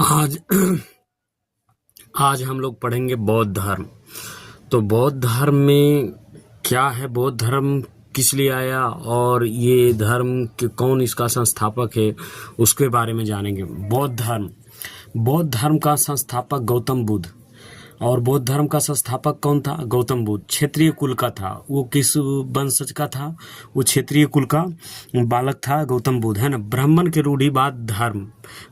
आज आज हम लोग पढ़ेंगे बौद्ध धर्म। तो बौद्ध धर्म में क्या है, बौद्ध धर्म किस लिए आया और ये धर्म के कौन इसका संस्थापक है, उसके बारे में जानेंगे। बौद्ध धर्म का संस्थापक गौतम बुद्ध। और बौद्ध धर्म का संस्थापक कौन था? गौतम बुद्ध। क्षेत्रीय कुल का था। वो किस वंशज का था? वो क्षेत्रीय कुल का बालक था गौतम बुद्ध, है ना। ब्राह्मण के रूढ़िवाद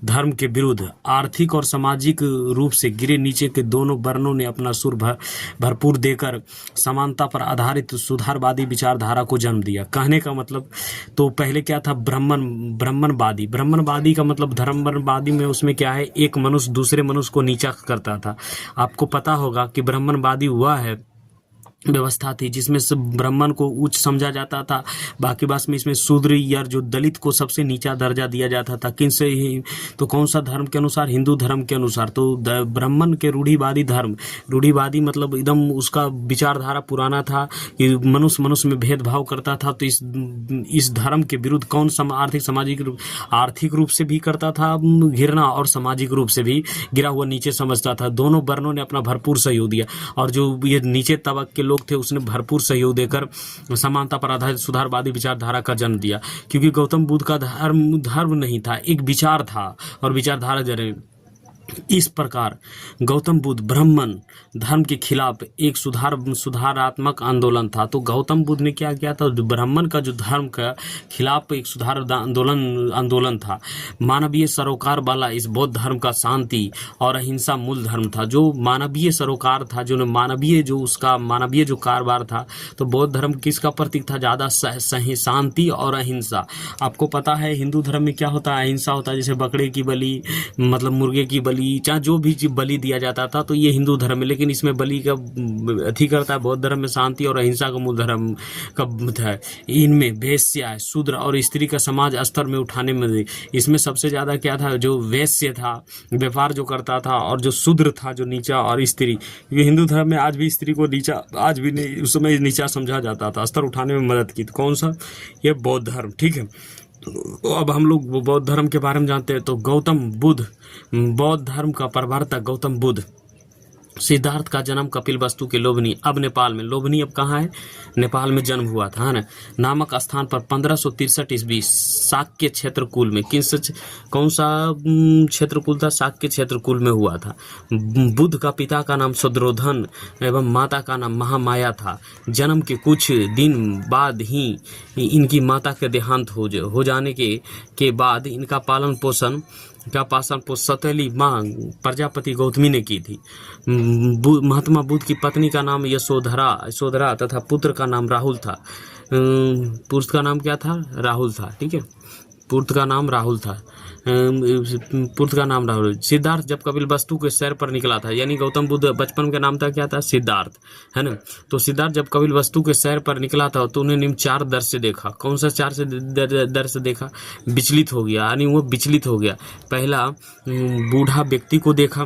धर्म के विरुद्ध आर्थिक और सामाजिक रूप से गिरे नीचे के दोनों वर्णों ने अपना सुर भरपूर देकर समानता पर आधारित सुधारवादी विचारधारा को जन्म दिया। कहने का मतलब, तो पहले क्या था? ब्राह्मणवादी का मतलब धर्मवादी में उसमें क्या है, एक मनुष्य दूसरे मनुष्य को नीचा करता था। आपको पता होगा कि ब्राह्मणवादी हुआ है व्यवस्था थी जिसमें सब ब्राह्मण को उच्च समझा जाता था, बाकी बात में इसमें शूद्र या जो दलित को सबसे नीचा दर्जा दिया जाता था। किन से ही? तो कौन सा धर्म के अनुसार? हिंदू धर्म के अनुसार। तो ब्राह्मण के रूढ़िवादी मतलब एकदम उसका विचारधारा पुराना था कि मनुष्य में भेदभाव करता था। तो इस धर्म के विरुद्ध कौन आर्थिक रूप से भी करता था घिरना, और सामाजिक रूप से भी गिरा हुआ नीचे समझता था। दोनों वर्णों ने अपना भरपूर सहयोग दिया, और जो ये नीचे तबक के लोग थे उसने भरपूर सहयोग देकर समानता पर आधारित सुधारवादी विचारधारा का जन्म दिया। क्योंकि गौतम बुद्ध का धर्म नहीं था, एक विचार था और विचारधारा जरे इस प्रकार गौतम बुद्ध ब्राह्मण धर्म के खिलाफ एक सुधारात्मक आंदोलन था। तो गौतम बुद्ध ने क्या किया था? ब्राह्मण का जो धर्म का खिलाफ एक सुधार आंदोलन था। मानवीय सरोकार वाला इस बौद्ध धर्म का शांति और अहिंसा मूल धर्म था। जो मानवीय सरोकार था, जो मानवीय जो कारोबार था, तो बौद्ध धर्म किसका प्रतीक था? ज्यादा शांति और अहिंसा। आपको पता है हिंदू धर्म में क्या होता है? अहिंसा होता है। जैसे बकरे की बलि, मतलब मुर्गे की बलि, चाहे जो भी बलि दिया जाता था, तो ये हिंदू धर्म है। लेकिन इसमें बलि का अथी करता है। बौद्ध धर्म में शांति और अहिंसा का मूल धर्म का है। इनमें वेश्या, शूद्र और स्त्री का समाज स्तर में उठाने में इसमें सबसे ज्यादा क्या था? जो वैश्य था, व्यापार जो करता था, और जो शूद्र था जो नीचा, और स्त्री। क्योंकि हिंदू धर्म में आज भी स्त्री को नीचा, आज भी नहीं, उस समय नीचा समझा जाता था। स्तर उठाने में मदद की। तो कौन सा? ये बौद्ध धर्म। ठीक है, तो अब हम लोग बौद्ध धर्म के बारे में जानते हैं। तो गौतम बुद्ध, बौद्ध धर्म का प्रवर्तक गौतम बुद्ध। सिद्धार्थ का जन्म कपिलवस्तु के लोभनी, अब नेपाल में, लोभनी अब कहाँ है? नेपाल में जन्म हुआ था, है ना, नामक स्थान पर 1563 ईस्वी शाक्य क्षेत्रकुल में। कौन सा क्षेत्रकुल था? शाक्य क्षेत्रकुल में हुआ था। बुद्ध का पिता का नाम शूद्रोधन एवं माता का नाम महामाया था। जन्म के कुछ दिन बाद ही इनकी माता के देहांत हो जाने के बाद इनका पालन पोषण सौतेली माँ प्रजापति गौतमी ने की थी। महात्मा बुद्ध की पत्नी का नाम यशोधरा तथा पुत्र का नाम राहुल था। पुत्र का नाम क्या था? राहुल था। ठीक है, पुत्र का नाम राहुल था। सिद्धार्थ जब कपिलवस्तु के सैर पर निकला था, यानी गौतम बुद्ध बचपन का नाम था क्या था? सिद्धार्थ, है ना। तो सिद्धार्थ जब कपिलवस्तु के सैर पर निकला था तो उन्हें निम्न 4 दृश्य देखा। कौन सा 4 से दृश्य देखा? विचलित हो गया, यानी वो विचलित हो गया। पहला, बूढ़ा व्यक्ति को देखा,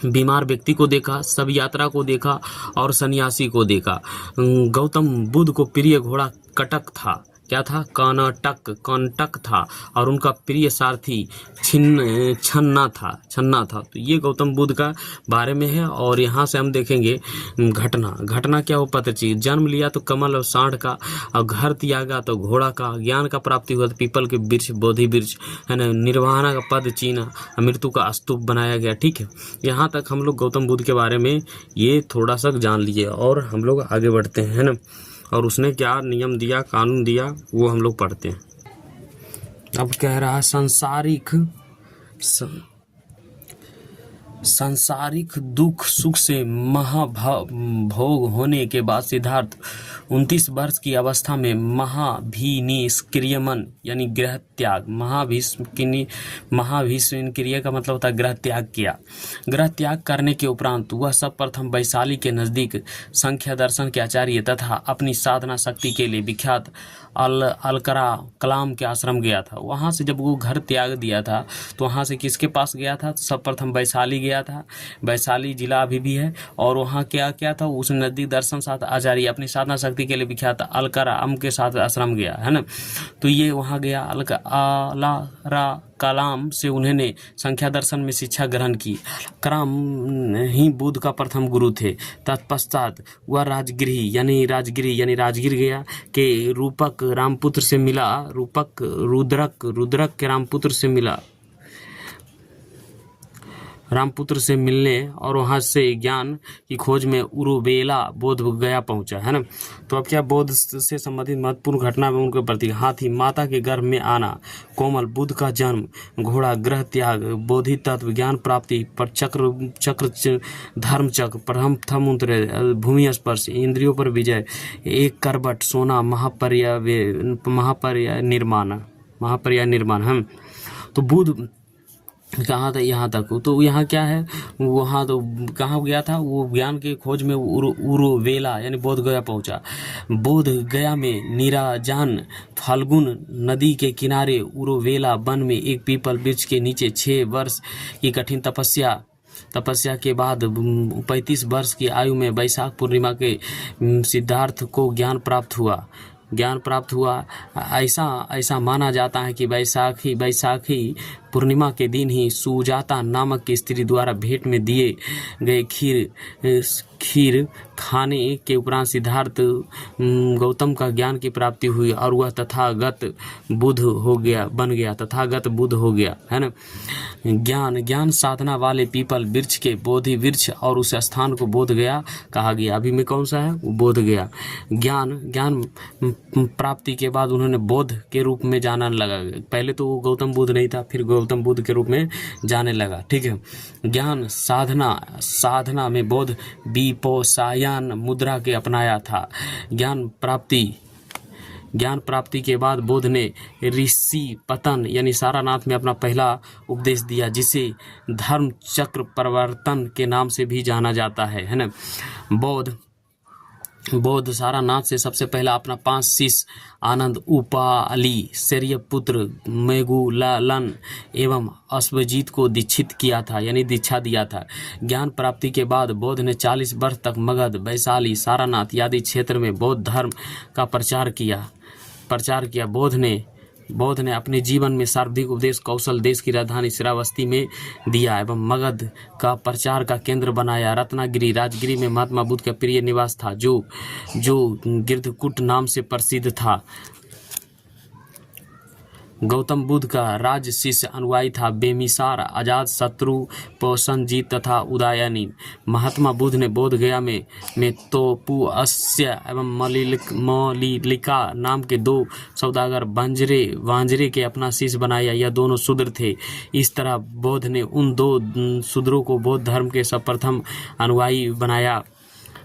बीमार व्यक्ति को देखा, सब यात्रा को देखा, और सन्यासी को देखा। गौतम बुद्ध को प्रिय घोड़ा कटक था। क्या था? कंटक था, और उनका प्रिय सारथी छन्ना था। तो ये गौतम बुद्ध का बारे में है। और यहाँ से हम देखेंगे घटना क्या हो? पत्रचीर। जन्म लिया तो कमल और सांड का, और घर त्यागा तो घोड़ा का। ज्ञान का प्राप्ति हुआ तो पीपल के वृक्ष, बोधि वृक्ष, है ना। निर्वाणा का पद चीना, मृत्यु का स्तूप बनाया गया। ठीक है, यहाँ तक हम लोग गौतम बुद्ध के बारे में ये थोड़ा सा जान लीजिए, और हम लोग आगे बढ़ते हैं, है ना। और उसने क्या नियम दिया, कानून दिया, वो हम लोग पढ़ते हैं। अब कह रहा है सांसारिक दुख सुख से महाभोग होने के बाद सिद्धार्थ 29 वर्ष की अवस्था में महाभिनिष्क्रियमन, यानी गृह त्याग, महाभिनिष्क्रिय का मतलब होता है गृह त्याग किया। गृह त्याग करने के उपरांत वह सर्वप्रथम वैशाली के नजदीक संख्या दर्शन के आचार्य तथा अपनी साधना शक्ति के लिए विख्यात अलकरा कलाम के आश्रम गया था। वहां से जब वो घर त्याग दिया था तो वहां से किसके पास गया था? सर्वप्रथम वैशाली गया गया था। वैशाली जिला अभी भी है। और वहाँ क्या क्या था, उस नजदीक दर्शन साथ आचार्य अपनी साधना शक्ति के लिए विख्यात अलकराम के साथ आश्रम गया है ना। तो ये वहाँ गया आला कलाम से उन्होंने संख्या दर्शन में शिक्षा ग्रहण की। कलाम ही बुद्ध का प्रथम गुरु थे। तत्पश्चात वह राजगिरी राजगीर गया के रूपक रामपुत्र से मिला। रुद्रक के रामपुत्र से मिलने और वहाँ से ज्ञान की खोज में उरुवेला बोध गया पहुँचा है ना। तो अब क्या बोध से संबंधित महत्वपूर्ण घटना में उनके प्रति हाथी माता के गर्भ में आना, कोमल बुद्ध का जन्म, घोड़ा ग्रह त्याग, बोधि तत्व ज्ञान प्राप्ति पर चक्र धर्म चक्र प्रथम उतरे, भूमि स्पर्श, इंद्रियों पर विजय, एक करबट सोना, महापरिनिर्वाण हम। तो बुद्ध कहाँ था, यहाँ तक। तो यहाँ क्या है, वहाँ तो कहाँ गया था, वो ज्ञान के खोज में उरुवेला यानी बोध गया पहुँचा। बोध गया में नीराजान फाल्गुन नदी के किनारे उरुवेला वन में एक पीपल वृक्ष के नीचे 6 वर्ष की कठिन तपस्या के बाद 35 वर्ष की आयु में वैशाख पूर्णिमा के सिद्धार्थ को ज्ञान प्राप्त हुआ। ऐसा माना जाता है कि बैसाखी पूर्णिमा के दिन ही सुजाता नामक की स्त्री द्वारा भेंट में दिए गए खीर खाने के उपरांत सिद्धार्थ गौतम का ज्ञान की प्राप्ति हुई और वह तथागत बुद्ध हो गया है ना। ज्ञान साधना वाले पीपल वृक्ष के बोधि वृक्ष और उस स्थान को बोध गया कहा गया। अभी में कौन सा है, वो बोध गया। ज्ञान प्राप्ति के बाद उन्होंने बोध के रूप में जानने लगा। पहले तो वो गौतम बुद्ध नहीं था, फिर गौतम बुद्ध के रूप में जाने लगा। ठीक है। ज्ञान साधना में बोध विपश्यना मुद्रा के अपनाया था। ज्ञान प्राप्ति के बाद बोध ने ऋषि पतन यानी सारनाथ में अपना पहला उपदेश दिया, जिसे धर्म चक्र प्रवर्तन के नाम से भी जाना जाता है ना। बौद्ध सारनाथ से सबसे पहला अपना 5 शिष्य आनंद, उपाली, शैर्यपुत्र, मेगुलालन एवं अश्वजीत को दीक्षित किया था यानी दीक्षा दिया था। ज्ञान प्राप्ति के बाद बौद्ध ने 40 वर्ष तक मगध, वैशाली, सारनाथ आदि क्षेत्र में बौद्ध धर्म का प्रचार किया। बौद्ध ने अपने जीवन में सर्वाधिक उपदेश कौशल देश की राजधानी श्रावस्ती में दिया एवं मगध का प्रचार का केंद्र बनाया। रत्नागिरी राजगिरी में महात्मा बुद्ध का प्रिय निवास था, जो गिरधकूट नाम से प्रसिद्ध था। गौतम बुद्ध का राज शिष्य अनुयायी था बेमिसार, आजाद शत्रु, पोषणजीत तथा उदयनी। महात्मा बुद्ध ने बोध गया में तोपुअस्य एवं मलिलिका नाम के 2 सौदागर वांजरे के अपना शिष्य बनाया। यह दोनों शूद्र थे। इस तरह बौद्ध ने उन 2 शूद्रों को बौद्ध धर्म के सर्वप्रथम अनुयायी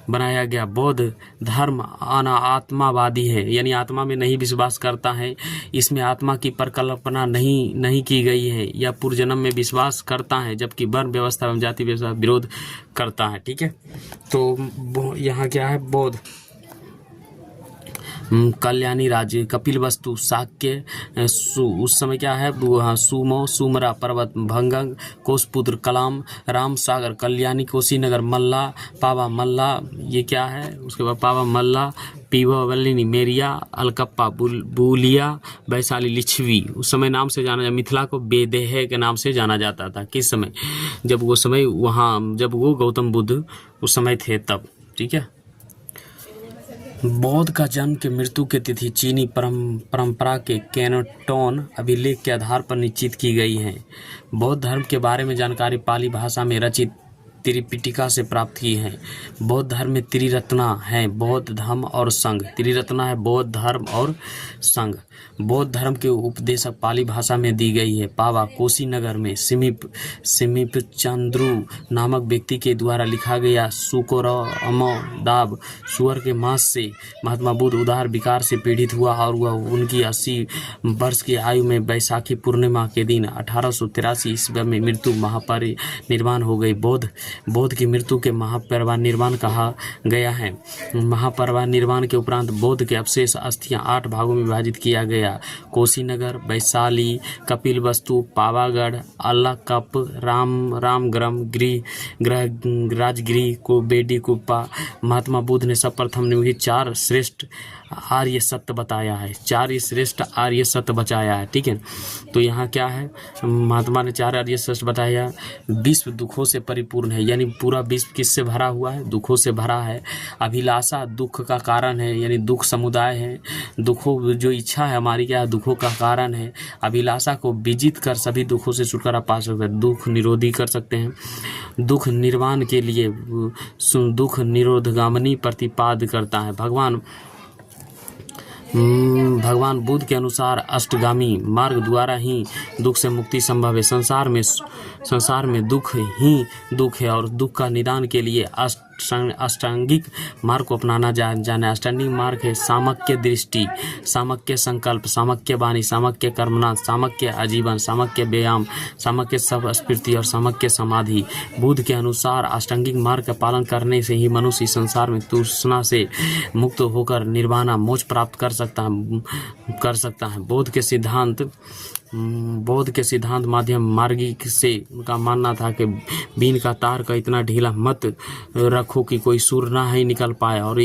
बनाया गया। बौद्ध धर्म अनात्मावादी है यानी आत्मा में नहीं विश्वास करता है। इसमें आत्मा की परिकल्पना नहीं की गई है। यह पूर्वजन्म में विश्वास करता है, जबकि वर्ण व्यवस्था एवं जाति व्यवस्था विरोध करता है। ठीक है। तो यहाँ क्या है, बौद्ध कल्याणी राज्य, कपिलवस्तु, शाक्य, उस समय क्या है, सुमो, सुमरा पर्वत, भंगंग, कोसपुत्र, कलाम, राम सागर, कल्याणी, कोशीनगर, मल्ला, पावा मल्ला, ये क्या है, उसके बाद पावा मल्ला, पीवावल्लिनी, मेरिया, अलकप्पा, बूलिया, वैशाली, लिच्छवी। उस समय नाम से जाना, मिथिला को बेदेह के नाम से जाना जाता था। किस समय, जब वो गौतम बुद्ध उस समय थे तब। ठीक है। बौद्ध का जन्म के मृत्यु की तिथि चीनी परंपरा के कैनोटोन अभिलेख के आधार पर निश्चित की गई है। बौद्ध धर्म के बारे में जानकारी पाली भाषा में रचित त्रिपिटिका से प्राप्त की है। बौद्ध धर्म में त्रिरत्ना है, बौद्ध धर्म और संघ। त्रिरत्ना है बौद्ध धर्म और संघ। बौद्ध धर्म के उपदेशक पाली भाषा में दी गई है। पावा कोशीनगर में सिमिप चंद्रू नामक व्यक्ति के द्वारा लिखा गया सुकोरमदाब सुअर के मांस से महात्मा बुद्ध उदार विकार से पीड़ित हुआ और वह उनकी 80 वर्ष की आयु में बैसाखी पूर्णिमा के दिन 1883 ईस्वी में मृत्यु महापरिनिर्वाण हो गई। बौद्ध बौद्ध की मृत्यु के महापरिनिर्वाण कहा गया है। महापरिनिर्वाण के उपरांत बौद्ध के अवशेष अस्थियां 8 भागों में विभाजित किया गया। कोसीनगर, वैशाली, कपिलवस्तु, पावागढ़, अल्लाकप, रामग्रम, राजगिरी को बेडी कुप्पा। महात्मा बुद्ध ने सर्वप्रथम निम्नलिखित 4 श्रेष्ठ आर्य सत्य बताया है, 4 श्रेष्ठ आर्य सत्य बचाया है। ठीक है, तो यहाँ क्या है, महात्मा ने 4 आर्य सत्य बताया। विश्व दुखों से परिपूर्ण है, यानी पूरा विश्व किससे भरा हुआ है, दुखों से भरा है। अभिलाषा दुख का कारण है, यानी दुख समुदाय है। दुखों जो इच्छा है हमारी क्या है, दुखों का कारण है। अभिलाषा को विजित कर सभी दुखों से छुटकारा पा सकते हैं, दुख निरोधी कर सकते हैं। दुख निर्वाण के लिए दुख निरोधगामिनी प्रतिपाद करता है। भगवान बुद्ध के अनुसार अष्टगामी मार्ग द्वारा ही दुख से मुक्ति संभव है। संसार में दुख ही दुख है और दुख का निदान के लिए अष्टांगिक मार्ग को अपनाना जाना। अष्टांगिक मार्ग है सामक्य दृष्टि, सामक्य संकल्प, सामक्य वाणी, सामक्य कर्मना, सामक्य आजीवन, सामक्य व्यायाम, सामक्य सब स्फूर्ति और सामक्य समाधि। बुद्ध के अनुसार अष्टांगिक मार्ग का पालन करने से ही मनुष्य संसार में तृष्णा से मुक्त होकर निर्वाणा मोक्ष प्राप्त कर सकता है। बौद्ध के सिद्धांत माध्यम मार्गी से उनका मानना था कि बीन का तार का इतना ढीला मत रखो कि कोई सुर ना ही निकल पाए और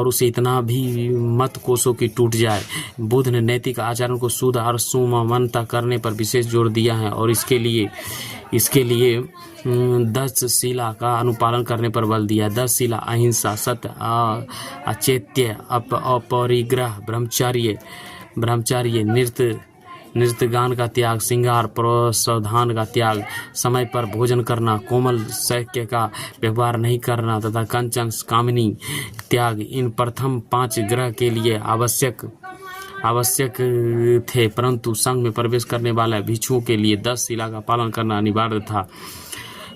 उसे इतना भी मत कोसो कि टूट जाए। बुद्ध ने नैतिक आचरण को शुद्ध और सुमनता करने पर विशेष जोर दिया है और इसके लिए 10 शिला का अनुपालन करने पर बल दिया। 10 शिला अहिंसा, सत्य, अचेत्य, अपरिग्रह, ब्रह्मचर्य, नृत्यगान का त्याग, श्रृंगार प्रसाधन का त्याग, समय पर भोजन करना, कोमल शैक्य का व्यवहार नहीं करना तथा कंचन कामिनी त्याग। इन प्रथम 5 ग्रह के लिए आवश्यक थे, परंतु संघ में प्रवेश करने वाले भिक्षुओं के लिए 10 शिला का पालन करना अनिवार्य था।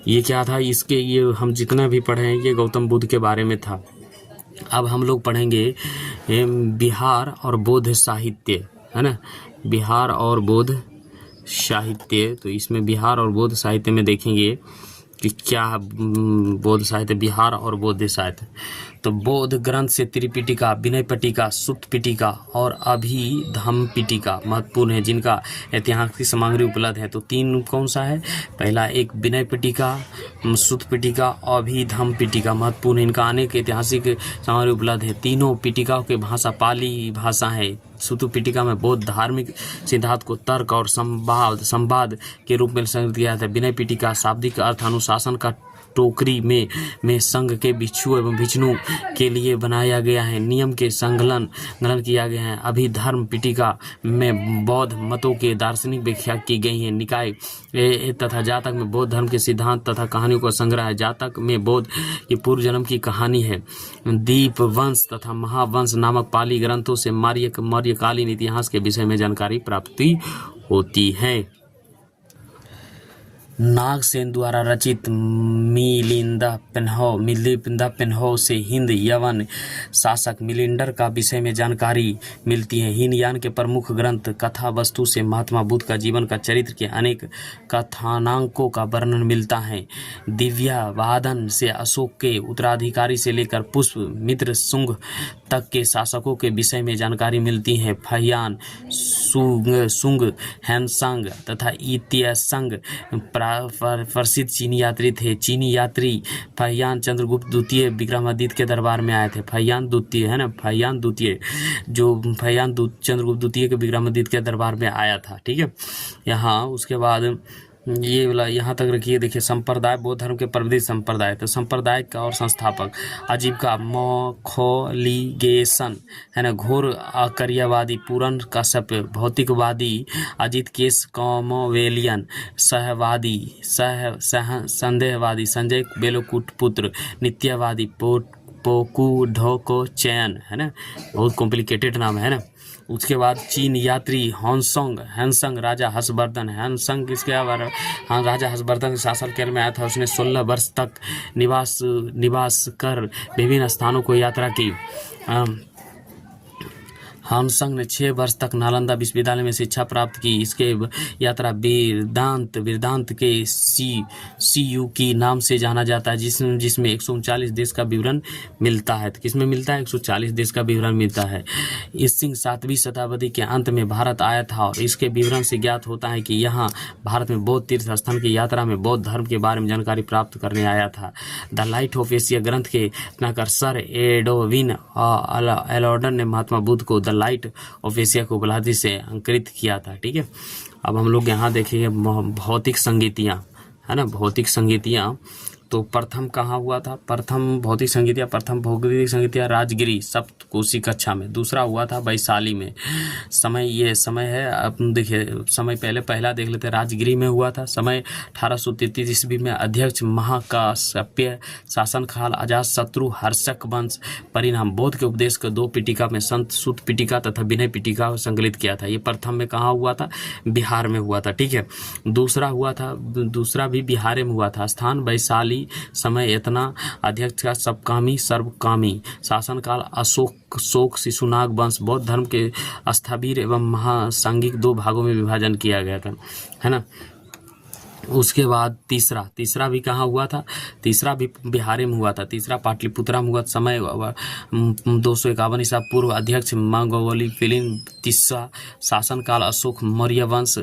ये क्या था, ये हम जितना भी पढ़े हैं ये गौतम बुद्ध के बारे में था। अब हम लोग पढ़ेंगे बिहार और बौद्ध साहित्य, है ना, बिहार और बौद्ध साहित्य। तो इसमें बिहार और बौद्ध साहित्य में देखेंगे कि क्या बौद्ध साहित्य, बिहार और बौद्ध साहित्य। तो बौद्ध ग्रंथ से त्रिपिटिका, विनय पिटिका, सुत्त पिटिका और अभिधम्म पिटिका महत्वपूर्ण है, जिनका ऐतिहासिक सामग्री उपलब्ध है। तो 3 कौन सा है, पहला एक विनय पिटिका, सुत्त पिटिका, अभिधम्म पिटिका महत्वपूर्ण है, इनका अनेक ऐतिहासिक सामग्री उपलब्ध है। तीनों पिटिकाओं की भाषा पाली भाषा है। सुत्त पिटिका में बौद्ध धार्मिक सिद्धांत को तर्क और संवाद के रूप में संग्रहित किया था। विनय पिटिका शाब्दिक अर्थ अनुशासन का टोकरी में संघ के भिक्षु एवं भिक्षु के लिए बनाया गया है, नियम के संकलन किया गया है। अभिधर्म पिटिका में बौद्ध मतों के दार्शनिक व्याख्या की गई है। निकाय तथा जातक में बौद्ध धर्म के सिद्धांत तथा कहानियों का संग्रह है। जातक में बौद्ध की पूर्व जन्म की कहानी है। दीप वंश तथा महावंश नामक पाली ग्रंथों से मौर्यकालीन इतिहास के विषय में जानकारी प्राप्ति होती है। नागसेन द्वारा रचित मिलिंद पेन्हो से हिंद यवन शासक मिलिंडर का विषय में जानकारी मिलती है। हीनयान के प्रमुख ग्रंथ कथा वस्तु से महात्मा बुद्ध का जीवन का चरित्र के अनेक कथानांकों का वर्णन मिलता है। दिव्यावादन से अशोक के उत्तराधिकारी से लेकर पुष्प मित्र शुंग तक के शासकों के विषय में जानकारी मिलती है। फहियान, सुंग, हैनसांग तथा इतियसंग प्रसिद्ध चीनी यात्री थे। चीनी यात्री फहियान चंद्रगुप्त द्वितीय विक्रमादित्य के दरबार में आए थे। फहियान द्वितीय है ना, फहियान द्वितीय चंद्रगुप्त द्वितीय के विक्रमादित्य के दरबार में आया था। ठीक है, यहाँ उसके बाद ये वाला यहाँ तक रखिए। देखिए, संप्रदाय, बौद्ध धर्म के प्रवृत्ति संप्रदाय। तो संप्रदाय का और संस्थापक आजीविका मोखोलिगेशन है ना, घोर आकर्यवादी पूरन कश्यप, भौतिकवादी अजित केस कॉमोवेलियन, सहवादी संदेहवादी संजय बेलोकुट पुत्र, नित्यवादी पोकू ढोको चैन है ना, बहुत कॉम्प्लिकेटेड नाम है ना। उसके बाद चीन यात्री हैंसंग राजा हर्षवर्धन। हैंसंग किसके राजा हर्षवर्धन के शासनकाल में आया था। उसने 16 वर्ष तक निवास कर विभिन्न स्थानों को यात्रा की। हानसंग ने 6 वर्ष तक नालंदा विश्वविद्यालय में शिक्षा प्राप्त की। इसके यात्रा वेदांत के CU की नाम से जाना जाता है, जिसमें 139 देश का विवरण मिलता है। तो किसमें मिलता है? 140 देश का विवरण मिलता है। इस सिंह 7वीं शताब्दी के अंत में भारत आया था और इसके विवरण से ज्ञात होता है कि यहाँ भारत में बौद्ध तीर्थ स्थान की यात्रा में बौद्ध धर्म के बारे में जानकारी प्राप्त करने आया था। द लाइट ऑफ एशिया ग्रंथ के रचनाकार सर एडविन एलॉर्डन ने महात्मा बुद्ध को द लाइट ऑफ एशिया को उपलब्धि से अंकित किया था। ठीक है, अब हम लोग यहाँ देखेंगे भौतिक संगीतियाँ, है ना, भौतिक संगीतियाँ। तो प्रथम कहाँ हुआ था? प्रथम भौतिक संगीतियाँ, प्रथम भौतिक संगीतियाँ राजगिरी सप्तकोशी कक्षा में। दूसरा हुआ था वैशाली में। समय है, अब देखिए समय पहला देख लेते हैं। राजगिरी में हुआ था। समय 1833 ईस्वी में। अध्यक्ष महाकाश्यप शासनकाल अजातशत्रु हर्षक वंश। परिणाम बौद्ध के उपदेश को 2 पिटिका में संत सुत पिटिका तथा विनय पिटिका को संकलित किया था। ये प्रथम में कहाँ हुआ था? बिहार में हुआ था। ठीक है, दूसरा भी बिहार में हुआ था। स्थान वैशाली। समय इतना। अध्यक्ष का सबकामी सर्वकामी। शासनकाल शोक शिशुनाग वंश। बौद्ध धर्म के स्थविर एवं महासांगिक 2 भागों में विभाजन किया गया था, है ना। उसके बाद तीसरा भी कहाँ हुआ था? तीसरा भी बिहार में हुआ था। तीसरा पाटलिपुत्रा में हुआ। समय 251 ईसा पूर्व। अध्यक्ष मंगोली फिलिन। तीसरा शासनकाल अशोक मौर्य वंश।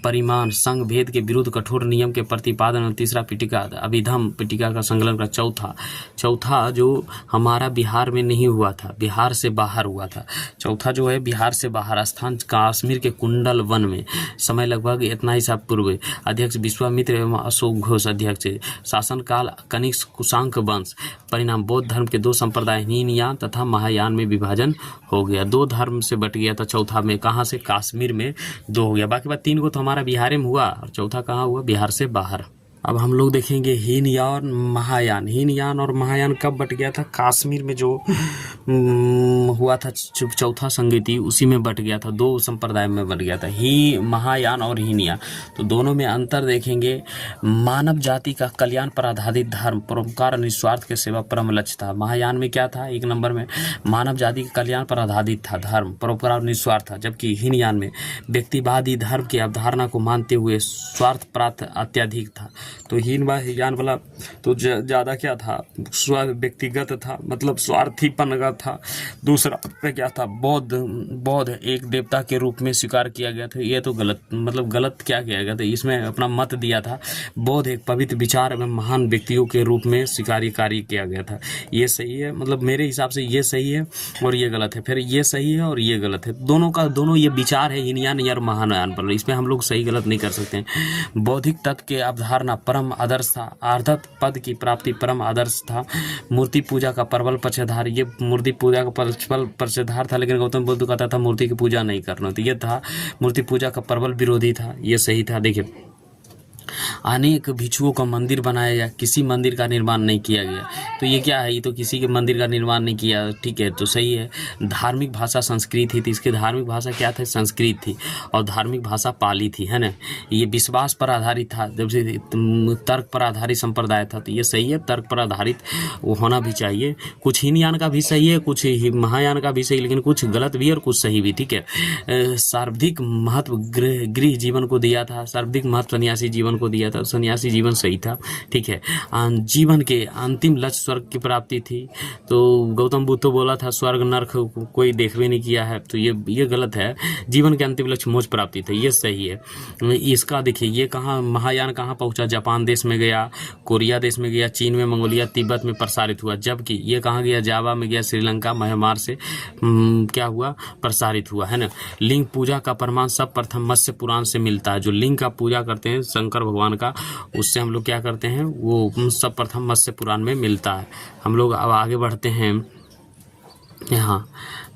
परिमाण संघ भेद के विरुद्ध कठोर नियम के प्रतिपादन। तीसरा पिटिका अभिधम पिटिका का संकलन का। चौथा जो हमारा बिहार में नहीं हुआ था, बिहार से बाहर हुआ था। चौथा जो है बिहार से बाहर। स्थान कश्मीर के कुंडल वन में। समय लगभग इतना ईसा पूर्व। अध्यक्ष विश्वामित्र एवं अशोक घोष अध्यक्ष। शासनकाल कनिष्क कुशांक वंश। परिणाम बौद्ध धर्म के 2 संप्रदाय हीनयान तथा महायान में विभाजन हो गया। 2 धर्म से बट गया था। चौथा में कहाँ से? कश्मीर में 2 हो गया। बाकी बात 3 को तो हमारा बिहार में हुआ और चौथा कहाँ हुआ? बिहार से बाहर। अब हम लोग देखेंगे हीनयान महायान। हीनयान और महायान कब बट गया था? कश्मीर में जो हुआ था चौथा संगीति, उसी में बट गया था। 2 संप्रदाय में बट गया था, महायान और हीनयान। तो दोनों में अंतर देखेंगे। मानव जाति का कल्याण पर आधारित धर्म, परोपकार और निस्वार्थ के सेवा परम लक्ष्य था। महायान में क्या था? 1 नंबर में मानव जाति के कल्याण पर आधारित था धर्म, परोपकार और निस्वार्थ था। जबकि हीनयान में व्यक्तिवादी धर्म की अवधारणा को मानते हुए स्वार्थ प्राप्त अत्यधिक था। तो हीनयान वाला तो ज़्यादा क्या था? व्यक्तिगत था, मतलब स्वार्थीपन का था। दूसरा पे क्या था? बौद्ध एक देवता के रूप में स्वीकार किया गया था। ये तो गलत क्या किया गया था? इसमें अपना मत दिया था। बौद्ध एक पवित्र विचार एवं महान व्यक्तियों के रूप में स्वीकारी किया गया था। ये सही है, मतलब मेरे हिसाब से ये सही है और ये गलत है। फिर ये सही है और ये गलत है। दोनों ये विचार है हीनयान या महायान पर। इसमें हम लोग सही गलत नहीं कर सकते हैं। बौद्धिक तत्व के अवधारणा परम आदर्श था। आर्धत पद की प्राप्ति परम आदर्श था। मूर्ति पूजा का प्रबल पक्षधार। ये मूर्ति पूजा का प्रबल पक्षधार था, लेकिन गौतम बुद्ध कहता था मूर्ति की पूजा नहीं करना। तो ये था मूर्ति पूजा का प्रबल विरोधी था। ये सही था। देखिए, अनेक भिक्षुओं का मंदिर बनाया गया, किसी मंदिर का निर्माण नहीं किया गया। तो ये क्या है? ये तो किसी के मंदिर का निर्माण नहीं किया। ठीक है, तो सही है। धार्मिक भाषा संस्कृत ही थी। इसकी धार्मिक भाषा क्या था? संस्कृत थी। और धार्मिक भाषा पाली थी, है ना। ये विश्वास पर आधारित था, जब से तर्क पर आधारित संप्रदाय था। तो ये सही है, तर्क पर आधारित वो होना भी चाहिए। कुछ हीनयान का भी सही है, कुछ महायान का भी सही, लेकिन कुछ गलत भी और कुछ सही भी। ठीक है। सर्वाधिक महत्व गृह जीवन को दिया था। सर्वाधिक महत्व सन्यासी जीवन को दिया था। सन्यासी जीवन सही था। ठीक है। जीवन के अंतिम लक्ष्य स्वर्ग की प्राप्ति थी। तो गौतम बुद्ध तो बोला था स्वर्ग नरक कोई देखवे नहीं किया है। तो ये गलत है। जीवन के अंतिम लक्ष्य मोक्ष प्राप्ति थे। ये सही है। इसका देखिए, ये कहाँ महायान कहाँ पहुंचा? जापान देश में गया, कोरिया देश में गया, चीन में, मंगोलिया, तिब्बत में प्रसारित हुआ। जबकि ये कहाँ गया? जावा में गया, श्रीलंका, म्यांमार से क्या हुआ? प्रसारित हुआ, है ना। लिंग पूजा का प्रमाण सब प्रथम मत्स्य पुराण से मिलता है। जो लिंग का पूजा करते हैं शंकर भगवान का, उससे हम लोग क्या करते हैं? वो सब प्रथम मत्स्य पुराण में मिलता है। हम लोग अब आगे बढ़ते हैं। यहाँ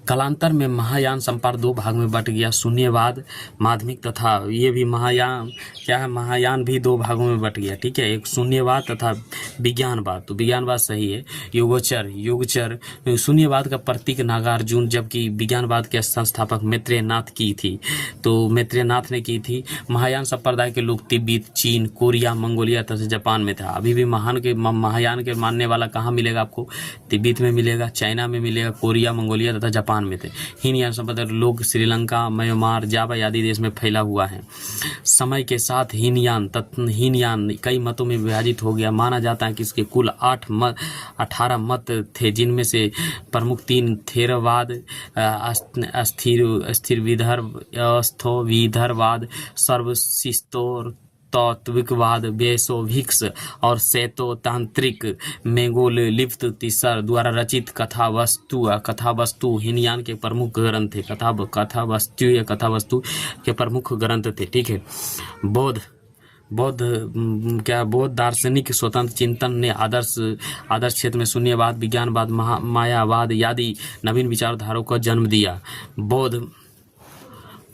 कालांतर में महायान संपर्क 2 भाग में बट गया। शून्यवाद माध्यमिक तथा ये भी महायान क्या है? महायान भी 2 भागों में बट गया। ठीक है, एक शून्यवाद तथा विज्ञानवाद। तो विज्ञानवाद सही है। योगचर शून्यवाद का प्रतीक नागार्जुन, जबकि विज्ञानवाद के संस्थापक मैत्रेयनाथ की थी। तो मैत्रेयनाथ ने की थी। महायान संप्रदाय के लोग तिब्बत, चीन, कोरिया, मंगोलिया तथा जापान में था। अभी भी महायान के मानने वाला कहाँ मिलेगा आपको? तिब्बत में मिलेगा, चाइना में मिलेगा, कोरिया, मंगोलिया तथा जापान स्थान में थे। हीनयान संप्रदाय लोग श्रीलंका, म्यांमार, जावा आदि देश में फैला हुआ है। समय के साथ हीनयान कई मतों में विभाजित हो गया। माना जाता है कि इसके कुल 18 मत थे, जिनमें से प्रमुख 3 थेरवाद, अस्थिर विदर्भवाद, सर्वशिष्टोर तात्विकवाद, बेसोविक्स और शैतोतांत्रिक मेगोलिफ्त तीसर द्वारा रचित कथावस्तु हीनयान के प्रमुख ग्रंथ थे। कथावस्तु के प्रमुख ग्रंथ थे। ठीक है। बौद्ध दार्शनिक स्वतंत्र चिंतन ने आदर्श क्षेत्र में शून्यवाद, विज्ञानवाद, मायावाद आदि नवीन विचारधाराओं को जन्म दिया।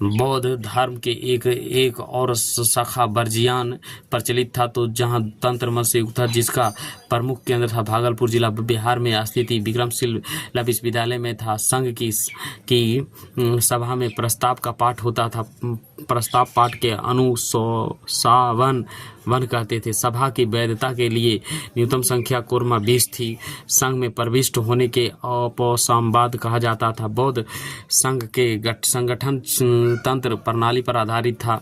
बौद्ध धर्म के एक और शाखा बर्जियान प्रचलित था, तो जहां तंत्र मत से युक्त था, जिसका प्रमुख केंद्र था भागलपुर जिला बिहार में स्थित विक्रमशिला विश्वविद्यालय में था। संघ की सभा में प्रस्ताव का पाठ होता था। प्रस्ताव पाठ के अनुशोसावन कहते थे। सभा की वैधता के लिए न्यूनतम संख्या कोरमा 20 थी। संघ में प्रविष्ट होने के औपसंवाद कहा जाता था। बौद्ध संघ के संगठन तंत्र प्रणाली पर आधारित था।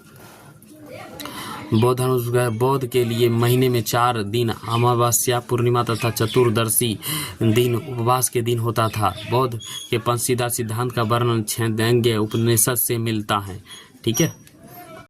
बौद्ध के लिए महीने में 4 दिन अमावस्या, पूर्णिमा तथा चतुर्दशी दिन उपवास के दिन होता था। बौद्ध के पंचशीला सिद्धांत का वर्णन छांदोग्य उपनिषद से मिलता है। ठीक है।